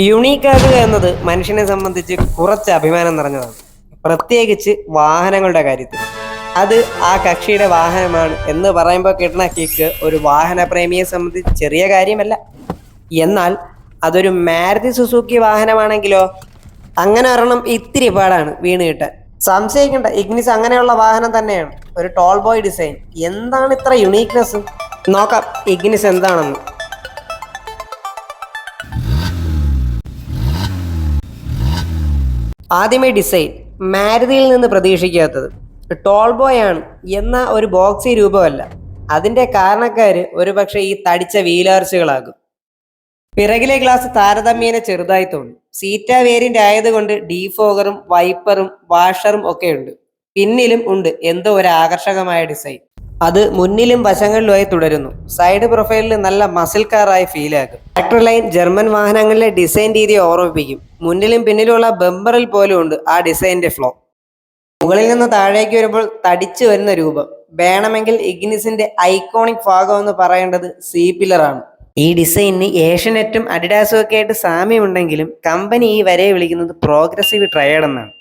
യുണീക്കാകുക എന്നത് മനുഷ്യനെ സംബന്ധിച്ച് കുറച്ച് അഭിമാനം നിറഞ്ഞതാണ്, പ്രത്യേകിച്ച് വാഹനങ്ങളുടെ കാര്യത്തിൽ. അത് ആ കക്ഷിയുടെ വാഹനമാണ് എന്ന് പറയുമ്പോൾ കിട്ടുന്ന കിക്ക് ഒരു വാഹന പ്രേമിയെ സംബന്ധിച്ച് ചെറിയ കാര്യമല്ല. എന്നാൽ അതൊരു മാരുതി സുസുക്കി വാഹനമാണെങ്കിലോ, അങ്ങനെ ഒരെണ്ണം ഇത്തിരി പാടാണ് വീണ് കിട്ടാൻ. സംശയിക്കണ്ട, ഇഗ്നിസ് അങ്ങനെയുള്ള വാഹനം തന്നെയാണ്. ഒരു ടോൾ ബോയ് ഡിസൈൻ. എന്താണ് ഇത്ര യുണീക്നെസ്? നോക്കാം ഇഗ്നിസ് എന്താണെന്ന്. ആദ്യമേ ഡിസൈൻ മാരുതിയിൽ നിന്ന് പ്രതീക്ഷിക്കാത്തത്. ടോൾ ബോയ് ആണ് എന്ന ഒരു ബോക്സി രൂപമല്ല. അതിന്റെ കാരണക്കാര് ഒരുപക്ഷെ ഈ തടിച്ച വീലാർച്ചുകളാകും. പിറകിലെ ഗ്ലാസ് താരതമ്യേന ചെറുതായി തോന്നും. സീറ്റ വേരിയന്റ് ആയതുകൊണ്ട് ഡീഫോഗറും വൈപ്പറും വാഷറും ഒക്കെ ഉണ്ട്. പിന്നിലും ഉണ്ട് എന്തോ ഒരു ആകർഷകമായ ഡിസൈൻ. അത് മുന്നിലും വശങ്ങളിലുമായി തുടരുന്നു. സൈഡ് പ്രൊഫൈലിൽ നല്ല മസിൽ കാറായി ഫീലാകും. ട്രാക്ടർ ലൈൻ ജർമ്മൻ വാഹനങ്ങളിലെ ഡിസൈൻ രീതിയെ ഓർമ്മിപ്പിക്കും. മുന്നിലും പിന്നിലുമുള്ള ബമ്പറിൽ പോലും ഉണ്ട് ആ ഡിസൈനിന്റെ ഫ്ലോ. മുകളിൽ നിന്ന് താഴേക്ക് വരുമ്പോൾ തടിച്ചു വരുന്ന രൂപം. വേണമെങ്കിൽ ഇഗ്നിസിന്റെ ഐക്കോണിക് ഭാഗം എന്ന് പറയേണ്ടത് സി പില്ലറാണ്. ഈ ഡിസൈനിന് ഏഷ്യനെറ്റും അഡിഡാസും ഒക്കെ ആയിട്ട് സാമ്യമുണ്ടെങ്കിലും കമ്പനി ഈ വരയെ വിളിക്കുന്നത് പ്രോഗ്രസീവ് ട്രയഡ് എന്നാണ്.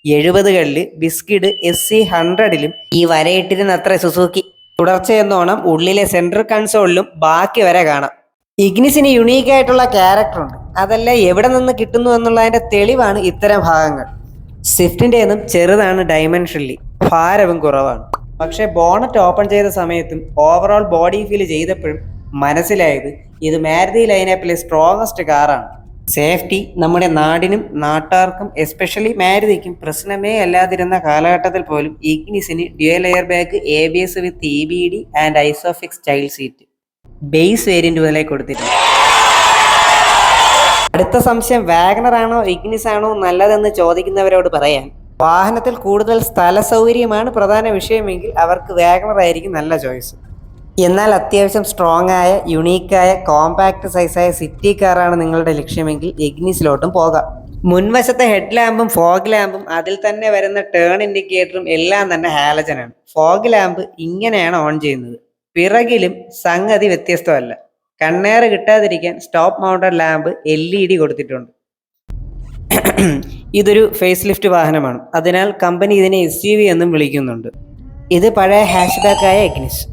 70കളിൽ ബിസ്കിഡ് SC100ലും ഈ വരയിട്ടിരുന്ന അത്ര സുസുക്കി. തുടർച്ചയെന്നോണം ഉള്ളിലെ സെൻട്രൽ കൺസോളിലും ബാക്കി വര കാണാം. ഇഗ്നിസിന് യുണീക്ക് ആയിട്ടുള്ള ക്യാരക്ടറുണ്ട്. അതെല്ലാം എവിടെ നിന്ന് കിട്ടുന്നു എന്നുള്ളതിന്റെ തെളിവാണ് ഇത്തരം ഭാഗങ്ങൾ. സ്വിഫ്റ്റിൻ്റെതും ചെറുതാണ് ഡൈമെൻഷനിലി, ഭാരവും കുറവാണ്. പക്ഷെ ബോണറ്റ് ഓപ്പൺ ചെയ്ത സമയത്തും ഓവറോൾ ബോഡി ഫീൽ ചെയ്തപ്പോഴും മനസ്സിലായത് ഇത് മാരുതി ലൈനപ്പിലെ സ്ട്രോങ്ങസ്റ്റ് കാറാണ്. സേഫ്റ്റി നമ്മുടെ നാടിനും നാട്ടാർക്കും എസ്പെഷ്യലി മാരുതിക്കും പ്രശ്നമേ അല്ലാതിരുന്ന കാലഘട്ടത്തിൽ പോലും ഇഗ്നിസിന് dual air bag, ABS with EBD and isofix child seat base variant മുതലേ കൊടുത്തിട്ടുണ്ട്. അടുത്ത സംശയം വാഗണർ ആണോ ഇഗ്നിസ് ആണോ നല്ലതെന്ന് ചോദിക്കുന്നവരോട് പറയാൻ, വാഹനത്തിൽ കൂടുതൽ സ്ഥല സൗകര്യമാണ് പ്രധാന വിഷയമെങ്കിൽ അവർക്ക് വാഗണർ ആയിരിക്കും നല്ല ചോയ്സ്. എന്നാൽ അത്യാവശ്യം സ്ട്രോങ് ആയ യുണീക്കായ കോമ്പാക്ട് സൈസായ സിറ്റി കാറാണ് നിങ്ങളുടെ ലക്ഷ്യമെങ്കിൽ ഇഗ്നിസിലോട്ടും പോകാം. മുൻവശത്തെ ഹെഡ് ലാമ്പും ഫോഗ് ലാമ്പും അതിൽ തന്നെ വരുന്ന ടേൺ ഇൻഡിക്കേറ്ററും എല്ലാം തന്നെ ഹാലജനാണ്. ഫോഗ് ലാമ്പ് ഇങ്ങനെയാണ് ഓൺ ചെയ്യുന്നത്. പിറകിലും സംഗതി വ്യത്യസ്തമല്ല. കണ്ണേറ് കിട്ടാതിരിക്കാൻ സ്റ്റോപ്പ് മൗണ്ടഡ് ലാമ്പ് LED കൊടുത്തിട്ടുണ്ട്. ഇതൊരു ഫേസ് ലിഫ്റ്റ് വാഹനമാണ്. അതിനാൽ കമ്പനി ഇതിനെ SUV എന്നും വിളിക്കുന്നുണ്ട്. ഇത് പഴയ ഹാഷ്ബാക്കായ ഇഗ്നിസ്.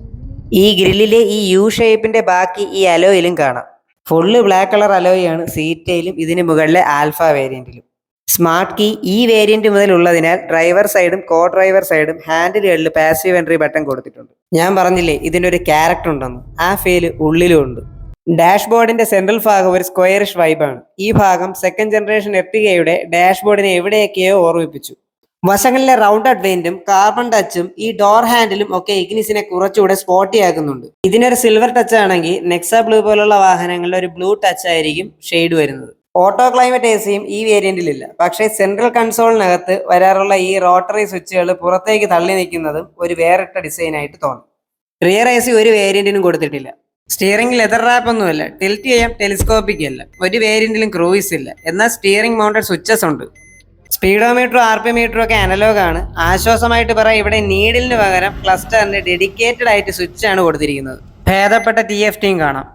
ഈ ഗ്രില്ലിലെ ഈ U ഷേപ്പിന്റെ ബാക്കി ഈ അലോയിലും കാണാം. ഫുള്ള് ബ്ലാക്ക് കളർ അലോയാണ് സീറ്റയിലും ഇതിന് മുകളിലെ ആൽഫ വേരിയന്റിലും. സ്മാർട്ട് കീ ഈ വേരിയന്റ് മുതൽ ഉള്ളതിനാൽ ഡ്രൈവർ സൈഡും കോ ഡ്രൈവർ സൈഡും ഹാൻഡിലുകളിൽ പാസീവ് എൻട്രി ബട്ടൺ കൊടുത്തിട്ടുണ്ട്. ഞാൻ പറഞ്ഞില്ലേ ഇതിൻ്റെ ഒരു ക്യാരക്ടർ ഉണ്ടെന്ന്, ആ ഫീല് ഉള്ളിലും ഉണ്ട്. ഡാഷ്ബോർഡിന്റെ സെൻട്രൽ ഭാഗം ഒരു സ്ക്വയറിഷ് വൈബാണ്. ഈ ഭാഗം സെക്കൻഡ് ജനറേഷൻ എർട്ടിഗയുടെ ഡാഷ്ബോർഡിനെ എവിടെയൊക്കെയോ ഓർമ്മിപ്പിച്ചു. വശങ്ങളിലെ റൗണ്ടഡ് വെയിന്റും കാർബൺ ടച്ചും ഈ ഡോർ ഹാൻഡിലും ഒക്കെ ഇഗ്നിസിനെ കുറച്ചുകൂടെ സ്പോട്ടി ആക്കുന്നുണ്ട്. ഇതിനൊരു സിൽവർ ടച്ച് ആണെങ്കിൽ നെക്സ ബ്ലൂ പോലുള്ള വാഹനങ്ങളിൽ ഒരു ബ്ലൂ ടച്ച് ആയിരിക്കും ഷെയ്ഡ് വരുന്നത്. ഓട്ടോ ക്ലൈമറ്റ് AC ഈ വേരിയന്റിലില്ല. പക്ഷേ സെൻട്രൽ കൺസോളിനകത്ത് വരാറുള്ള ഈ റോട്ടറി സ്വിച്ചുകൾ പുറത്തേക്ക് തള്ളി നിൽക്കുന്നതും ഒരു വേറിട്ട ഡിസൈൻ ആയിട്ട് തോന്നും. റിയർ AC ഒരു വേരിയന്റിനും കൊടുത്തിട്ടില്ല. സ്റ്റിയറിംഗ് ലെതർ റാപ്പ് ഒന്നുമല്ല, ടിൽറ്റ് ചെയ്യാം, ടെലിസ്കോപ്പിക് അല്ല. ഒരു വേരിയന്റിലും ക്രൂയിസ് ഇല്ല. എന്നാൽ സ്റ്റിയറിംഗ് മൗണ്ടഡ് സ്വിച്ചസ് ഉണ്ട്. സ്പീഡോമീറ്ററും RPM മീറ്ററും ഒക്കെ അനലോഗ് ആണ്. ആശ്വാസമായിട്ട് പറയാം, ഇവിടെ നീഡിലിന് പകരം ക്ലസ്റ്ററിന് ഡെഡിക്കേറ്റഡ് ആയിട്ട് സ്വിച്ച് ആണ് കൊടുത്തിരിക്കുന്നത്. ഭേദപ്പെട്ട TFTയും കാണാം.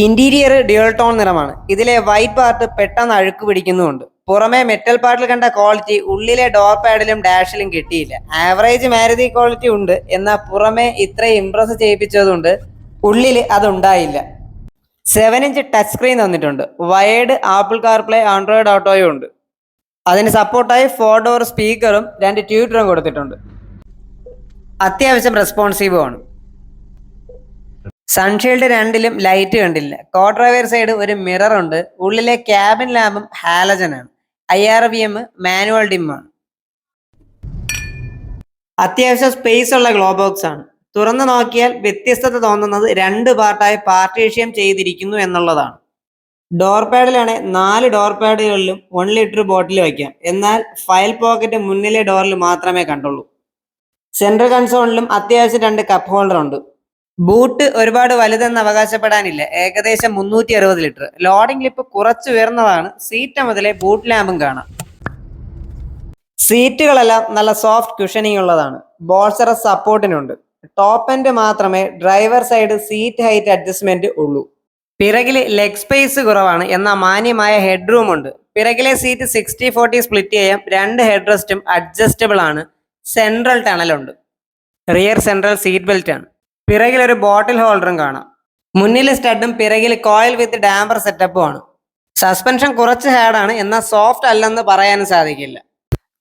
ഇന്റീരിയർ ഡ്യുവൽ ടോൺ നിറമാണ്. ഇതിലെ വൈറ്റ് പാർട്ട് പെട്ടെന്ന് അഴുക്ക് പിടിക്കുന്നുമുണ്ട്. പുറമെ മെറ്റൽ പാർട്ടിൽ കണ്ട ക്വാളിറ്റി ഉള്ളിലെ ഡോർ പാഡിലും ഡാഷിലും കിട്ടിയില്ല. ആവറേജ് മാരുതി ക്വാളിറ്റി ഉണ്ട്, എന്നാൽ പുറമെ ഇത്രയും ഇംപ്രസ് ചെയ്യിപ്പിച്ചതുകൊണ്ട് ഉള്ളിൽ അതുണ്ടായില്ല. 7-inch ടച്ച് സ്ക്രീൻ തന്നിട്ടുണ്ട്. വയേർഡ് ആപ്പിൾ കാർപ്ലേ, ആൻഡ്രോയിഡ് ഓട്ടോയും ഉണ്ട്. അതിന് സപ്പോർട്ടായി 4 ഡോർ സ്പീക്കറും 2 ട്യൂട്ടറും കൊടുത്തിട്ടുണ്ട്. അത്യാവശ്യം റെസ്പോൺസീവും ആണ്. സൺഷീൽഡ് 2ലും ലൈറ്റ് കണ്ടില്ല. കോ ഡ്രൈവർ സൈഡ് ഒരു മിറർ ഉണ്ട്. ഉള്ളിലെ ക്യാബിൻ ലാമ്പും ഹാലജനാണ്. IRVM മാനുവൽ ഡിമ്മാണ്. അത്യാവശ്യം സ്പേസ് ഉള്ള ഗ്ലോ ബോക്സ് ആണ്. തുറന്നു നോക്കിയാൽ വ്യത്യസ്തത തോന്നുന്നത് 2 പാർട്ടായി പാർട്ടീഷൻ ചെയ്തിരിക്കുന്നു എന്നുള്ളതാണ്. ഡോർ പാഡിലാണ് 4 ഡോർ പാഡുകളിലും 1 ലിറ്റർ ബോട്ടിൽ വയ്ക്കാം. എന്നാൽ ഫയൽ പോക്കറ്റ് മുന്നിലെ ഡോറിൽ മാത്രമേ കണ്ടുള്ളൂ. സെൻട്രൽ കൺസോളിലും അത്യാവശ്യം 2 കപ്പ് ഹോൾഡർ ഉണ്ട്. ബൂട്ട് ഒരുപാട് വലുതെന്ന് അവകാശപ്പെടാനില്ല. ഏകദേശം 360 ലിറ്റർ. ലോഡിംഗ് ലിപ്പ് കുറച്ച് ഉയർന്നതാണ്. സീറ്റ് മുതലേ ബൂട്ട് ലാമ്പും കാണാം. സീറ്റുകളെല്ലാം നല്ല സോഫ്റ്റ് കുഷനിങ് ഉള്ളതാണ്. ബോൾസറസ് സപ്പോർട്ടിനുണ്ട്. ടോപ്പ് എൻഡ് മാത്രമേ driver side seat height adjustment ഉള്ളൂ. പിറകിൽ ലെഗ് സ്പേസ് കുറവാണ്, എന്നാൽ മാന്യമായ ഹെഡ് റൂം ഉണ്ട്. പിറകിലെ സീറ്റ് 60-40 സ്പ്ലിറ്റ് ചെയ്യാം. 2 ഹെഡ് റെസ്റ്റും അഡ്ജസ്റ്റബിൾ ആണ്. സെൻട്രൽ ടണലുണ്ട്. റിയർ സെൻട്രൽ സീറ്റ് ബെൽറ്റ് ആണ്. പിറകിൽ ഒരു ബോട്ടിൽ ഹോൾഡറും കാണാം. മുന്നിൽ സ്റ്റഡും പിറകിൽ കോയിൽ വിത്ത് ഡാമ്പർ സെറ്റപ്പും ആണ്. സസ്പെൻഷൻ കുറച്ച് ഹാർഡാണ്, എന്നാൽ സോഫ്റ്റ് അല്ലെന്ന് പറയാനും സാധിക്കില്ല.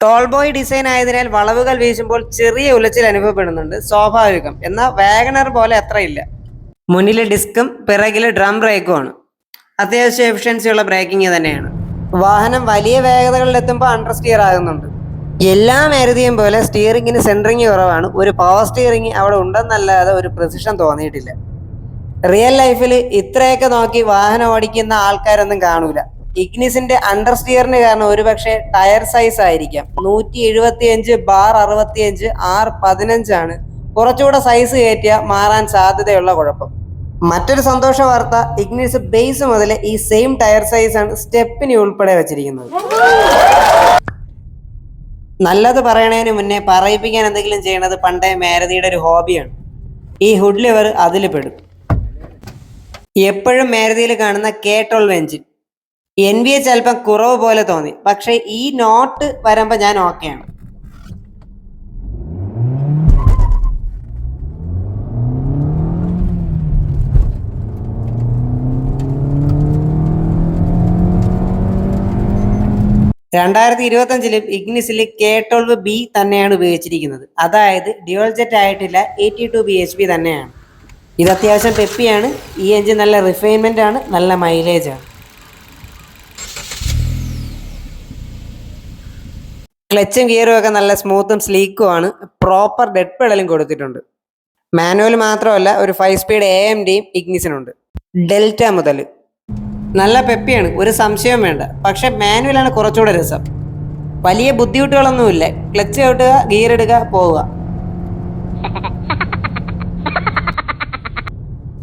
ടോൾ ബോയ് ഡിസൈൻ ആയതിനാൽ വളവുകൾ വീശുമ്പോൾ ചെറിയ ഉലച്ചിൽ അനുഭവപ്പെടുന്നുണ്ട്, സ്വാഭാവികം. എന്നാൽ വാഗണർ പോലെ അത്ര ഇല്ല. മുന്നിൽ ഡിസ്കും പിറകിൽ ഡ്രം ബ്രേക്കും ആണ്. അത്യാവശ്യം എഫിഷ്യൻസി ഉള്ള ബ്രേക്കിംഗ് തന്നെയാണ്. വാഹനം വലിയ വേഗതകളിലെത്തുമ്പോൾ അണ്ടർ സ്റ്റിയർ ആകുന്നുണ്ട്. എല്ലാ മാരുതിയും പോലെ സ്റ്റിയറിംഗിന് സെൻട്രിങ് കുറവാണ്. ഒരു പവർ സ്റ്റിയറിംഗ് അവിടെ ഉണ്ടെന്നല്ലാതെ ഒരു പ്രിസിഷൻ തോന്നിയിട്ടില്ല. റിയൽ ലൈഫിൽ ഇത്രയൊക്കെ നോക്കി വാഹനം ഓടിക്കുന്ന ആൾക്കാരൊന്നും കാണൂല. ഇഗ്നിസിന്റെ അണ്ടർ സ്റ്റിയറിന് കാരണം ഒരുപക്ഷെ ടയർ സൈസ് ആയിരിക്കാം. 175/65 R15 ആണ്. കുറച്ചുകൂടെ സൈസ് കയറ്റിയ മാറാൻ സാധ്യതയുള്ള കുഴപ്പം. മറ്റൊരു സന്തോഷ വാർത്ത, ഇഗ്നിസ് ബേസ് മുതൽ ഈ സെയിം ടയർ സൈസ് ആണ് സ്റ്റെപ്പിന് ഉൾപ്പെടെ വെച്ചിരിക്കുന്നത്. നല്ലത് പറയണതിന് മുന്നേ പറയിപ്പിക്കാൻ എന്തെങ്കിലും ചെയ്യണത് പണ്ടേ മാരുതിയുടെ ഒരു ഹോബിയാണ്. ഈ ഹുഡ് ലിവർ അതിൽ പെടും. എപ്പോഴും മാരുതിയിൽ കാണുന്ന K12 എഞ്ചിൻ. NVH അല്പം കുറവ് പോലെ തോന്നി, പക്ഷേ ഈ നോട്ട് വരുമ്പോൾ ഞാൻ ഓക്കെയാണ്. ഇഗ്നിസിൽ K12B തന്നെയാണ് ഉപയോഗിച്ചിരിക്കുന്നത്. അതായത് ഡ്യുവൽ ജെറ്റ് ആയിട്ടില്ല, 82 bhp തന്നെയാണ്. ഇത് അത്യാവശ്യം പെപ്പിയാണ്. ഈ എഞ്ചിൻ നല്ല റിഫൈൻമെന്റ് ആണ്, നല്ല മൈലേജ് ആണ്. ക്ലച്ചും ഗിയറും ഒക്കെ നല്ല സ്മൂത്തും സ്ലീക്കും ആണ്. പ്രോപ്പർ ഡെഡ് പെഡലും കൊടുത്തിട്ടുണ്ട്. മാനുവൽ മാത്രമല്ല, ഒരു 5 സ്പീഡ് AMDയും ഇഗ്നിസിനുണ്ട്. ഡെൽറ്റ മുതൽ നല്ല പെപ്പിയാണ്, ഒരു സംശയവും വേണ്ട. പക്ഷെ മാനുവലാണ് കുറച്ചുകൂടെ രസം. വലിയ ബുദ്ധിമുട്ടുകളൊന്നുമില്ല. ക്ലച്ച് ചവിട്ടുക, ഗിയർ ഇടുക, പോവുക.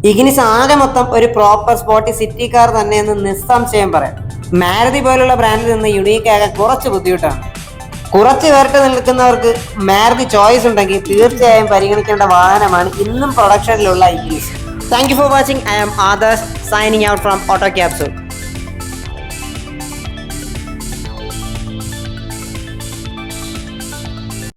ഇഗ്നിസ് ആകെ മൊത്തം ഒരു പ്രോപ്പർ സ്പോർട്ടി സിറ്റി കാർ തന്നെയെന്ന് നിസ്സംശയം പറയാം. മാരുതി പോലുള്ള ബ്രാൻഡിൽ നിന്ന് യുണീക്ക് ആകാൻ കുറച്ച് ബുദ്ധിമുട്ടാണ്. കുറച്ച് പേർക്ക് നിൽക്കുന്നവർക്ക് മാരുതി ചോയ്സ് ഉണ്ടെങ്കിൽ തീർച്ചയായും പരിഗണിക്കേണ്ട വാഹനമാണ് ഇന്നും പ്രൊഡക്ഷനിലുള്ള Ignis. Thank you for watching. I am Adarsh signing out from Auto Capsule.